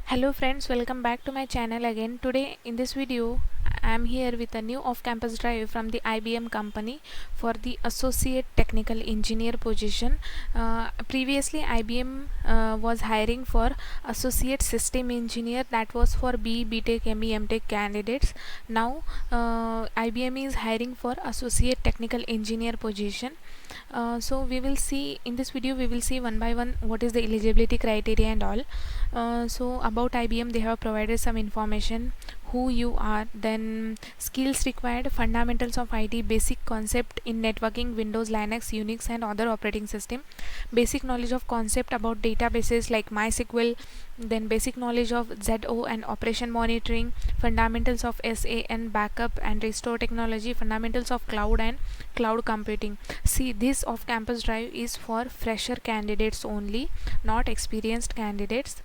Hello friends, welcome back to my channel again. Today in this video I am here with a new off-campus drive from the IBM company for the associate technical engineer position. Previously IBM was hiring for associate system engineer, that was for BTech, ME, MTech candidates. Now IBM is hiring for associate technical engineer position. So we will see in this video, we will see one by one what is the eligibility criteria and all. So about IBM, they have provided some information: who you are, then skills required, fundamentals of IT, basic concept in networking, Windows, Linux, Unix and other operating system, basic knowledge of concept about databases like MySQL, then basic knowledge of ZO and operation monitoring, fundamentals of SA and backup and restore technology, fundamentals of cloud and cloud computing. See, this off-campus drive is for fresher candidates only, not experienced candidates.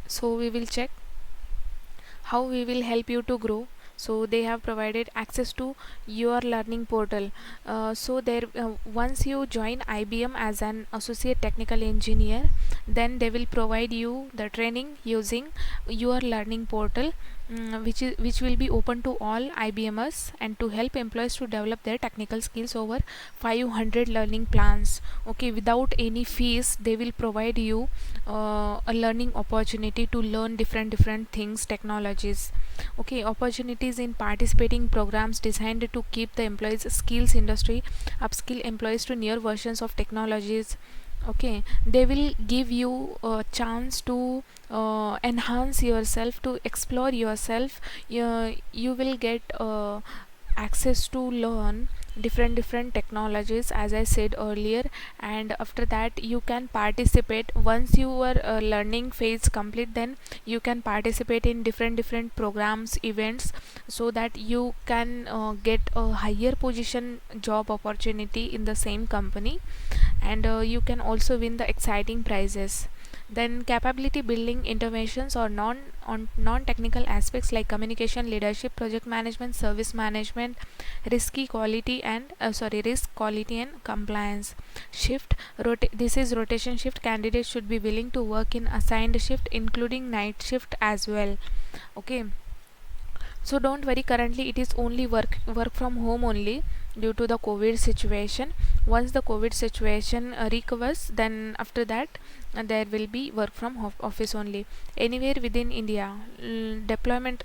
So we will check how we will help you to grow. So they have provided access to your learning portal. So there once you join IBM as an associate technical engineer, then they will provide you the training using your learning portal, which will be open to all IBMers and to help employees to develop their technical skills over 500 learning plans. Okay, without any fees they will provide you a learning opportunity to learn different things, technologies. Okay, opportunities in participating programs designed to keep the employees skills industry, upskill employees to newer versions of technologies. Okay, they will give you a chance to enhance yourself, to explore yourself. You will get access to learn different technologies, as I said earlier, and after that you can participate. Once your learning phase complete, then you can participate in different programs, events, so that you can get a higher position job opportunity in the same company, and you can also win the exciting prizes. Then capability building interventions or non-technical aspects like communication, leadership, project management, service management, risk quality and compliance. This is rotation shift. Candidates should be willing to work in assigned shift, including night shift as well. Okay, so don't worry, currently it is only work from home only due to the COVID situation. Once the COVID situation recovers, then after that there will be work from office only, anywhere within India. Deployment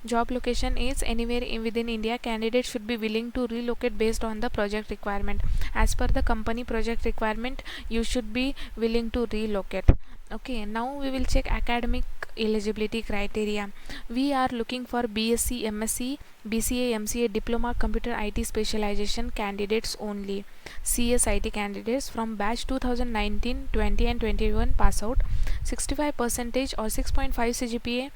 job location is anywhere within India. Candidates should be willing to relocate based on the project requirement. As per the company project requirement, you should be willing to relocate. Okay, now we will check academic eligibility criteria. We are looking for BSc, MSc, BCA, MCA, diploma, computer IT specialization candidates only. CSIT candidates from batch 2019, 20 and 21 pass out, 65% or 6.5 CGPA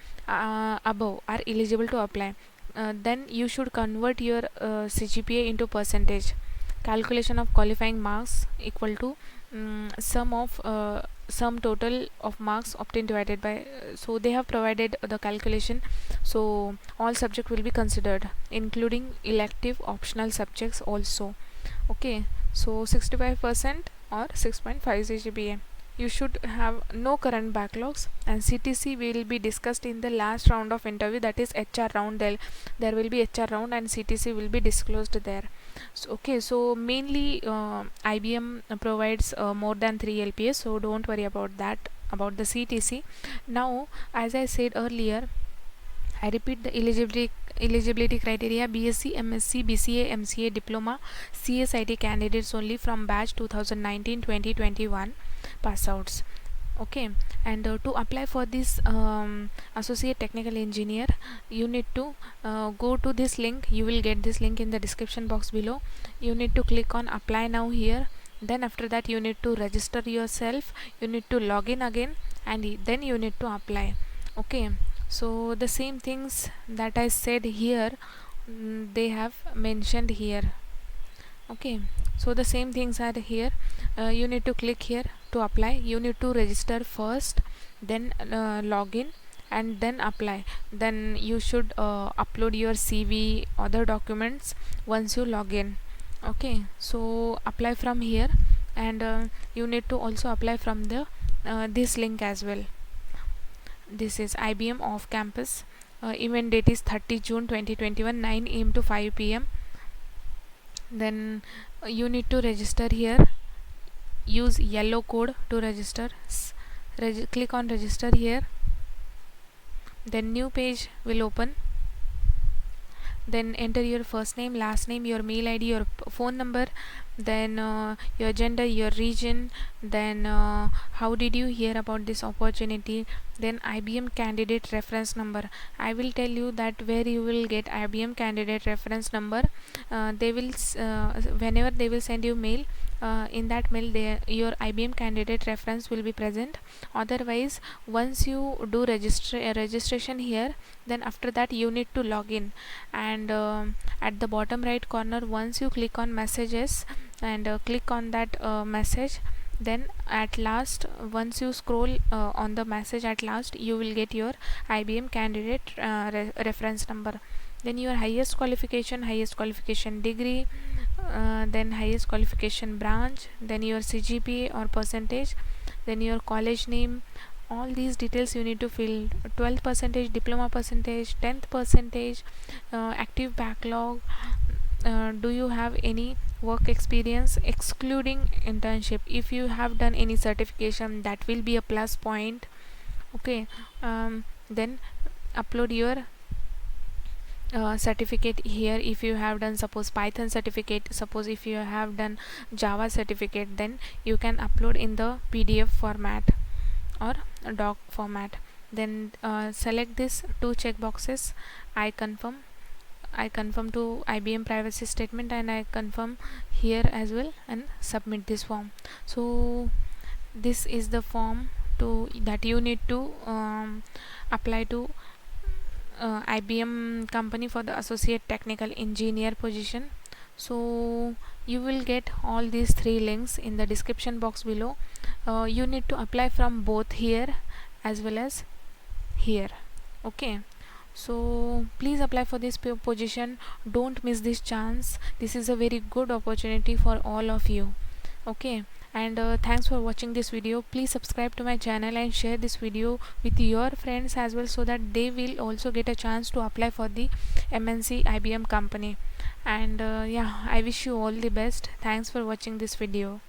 above are eligible to apply. Then you should convert your CGPA into percentage. Calculation of qualifying marks equal to sum total of marks obtained divided by, so they have provided the calculation. So all subject will be considered, including elective optional subjects also. Okay, so 65% or 6.5 CGPA. You should have no current backlogs, and CTC will be discussed in the last round of interview, that is HR round. There will be HR round and CTC will be disclosed there. So, okay, so mainly IBM provides more than 3 LPS, so don't worry about that, about the CTC. Now, as I said earlier, I repeat the eligibility criteria: BSc, MSc, BCA, MCA, diploma, CSIT candidates only from batch 2019, 20, 21 pass outs. Okay, and to apply for this associate technical engineer, you need to go to this link. You will get this link in the description box below. You need to click on apply now here. Then after that you need to register yourself, you need to log in again, and then you need to apply. Okay, so the same things that I said here, they have mentioned here. Okay, so the same things are here. You need to click here to apply. You need to register first, then log in, and then apply. Then you should upload your CV, other documents once you log in. Okay, so apply from here, and you need to also apply from the this link as well. this is IBM off campus. Event date is 30 June 2021, 9 AM to 5 PM. Then you need to register here. Use yellow code to register. Click on register here. Then new page will open. Then enter your first name, last name, your mail ID, your phone number, then your gender, your region, then how did you hear about this opportunity, then IBM candidate reference number. I will tell you that where you will get IBM candidate reference number. They will whenever they will send you mail, in that mail your IBM candidate reference will be present. Otherwise, once you do registration here, then after that you need to log in, and at the bottom right corner, once you click on messages and click on that message, then at last, once you scroll on the message, at last you will get your IBM candidate reference number. Then your highest qualification degree, then highest qualification branch, then your CGPA or percentage, then your college name. All these details you need to fill. 12th percentage, diploma percentage, 10th percentage, active backlog. Do you have any work experience excluding internship? If you have done any certification, that will be a plus point. Okay. Then upload your certificate here. If you have done, suppose, Python certificate, suppose if you have done Java certificate, then you can upload in the PDF format or a doc format. Then select this two check boxes. I confirm to IBM privacy statement, and I confirm here as well, and submit this form. So this is the form that you need to apply to IBM company for the associate technical engineer position. So you will get all these three links in the description box below. You need to apply from both here as well as here. Okay, so please apply for this position. Don't miss this chance. This is a very good opportunity for all of you. Okay, and thanks for watching this video. Please subscribe to my channel and share this video with your friends as well, so that they will also get a chance to apply for the MNC IBM company. And yeah, I wish you all the best. Thanks for watching this video.